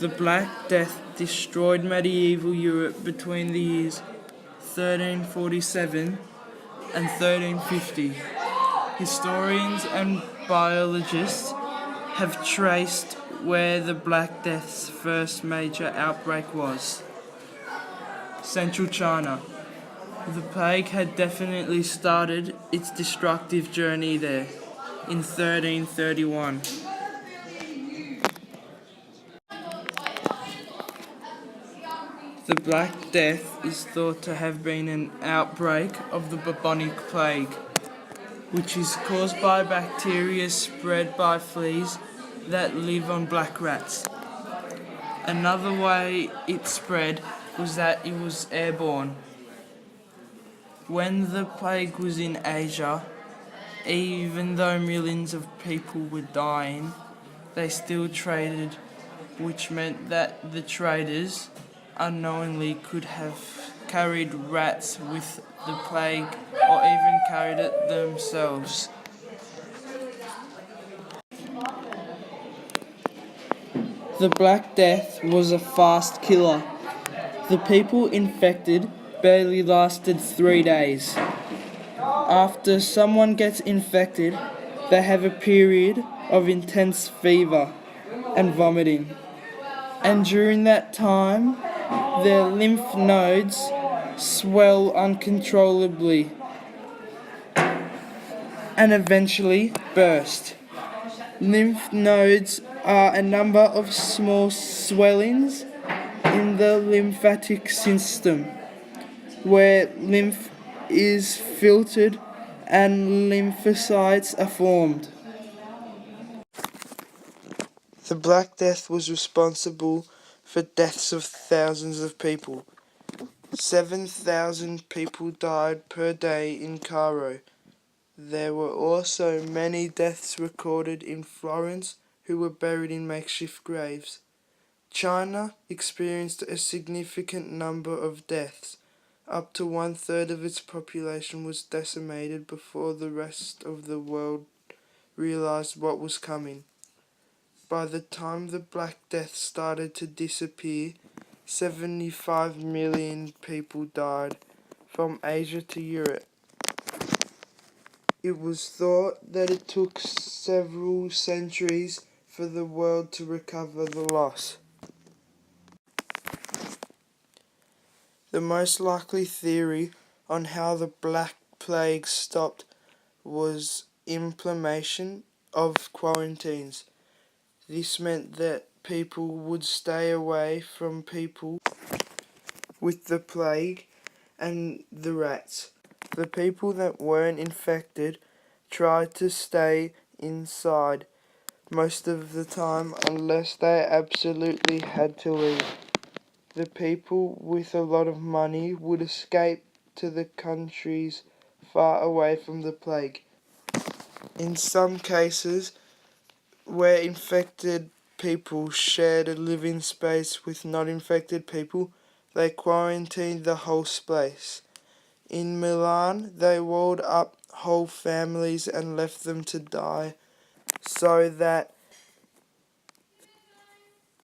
The Black Death destroyed medieval Europe between the years 1347 and 1350. Historians and biologists have traced where the Black Death's first major outbreak was: Central China. The plague had definitely started its destructive journey there in 1331. The Black Death is thought to have been an outbreak of the bubonic plague, which is caused by bacteria spread by fleas that live on black rats. Another way it spread was that it was airborne. When the plague was in Asia, even though millions of people were dying, they still traded, which meant that the traders unknowingly could have carried rats with the plague or even carried it themselves. The Black Death was a fast killer. The people infected barely lasted 3 days. After someone gets infected, they have a period of intense fever and vomiting. And during that time, their lymph nodes swell uncontrollably and eventually burst. Lymph nodes are a number of small swellings in the lymphatic system where lymph is filtered and lymphocytes are formed. The Black Death was responsible for deaths of thousands of people. 7,000 people died per day in Cairo. There were also many deaths recorded in Florence who were buried in makeshift graves. China experienced a significant number of deaths. Up to 1/3 of its population was decimated before the rest of the world realized what was coming. By the time the Black Death started to disappear, 75 million people died, from Asia to Europe. It was thought that it took several centuries for the world to recover the loss. The most likely theory on how the Black Plague stopped was implementation of quarantines. This meant that people would stay away from people with the plague and the rats. The people that weren't infected tried to stay inside most of the time unless they absolutely had to leave. The people with a lot of money would escape to the countries far away from the plague. In some cases, where infected people shared a living space with not infected people, they quarantined the whole space. In Milan, they walled up whole families and left them to die so that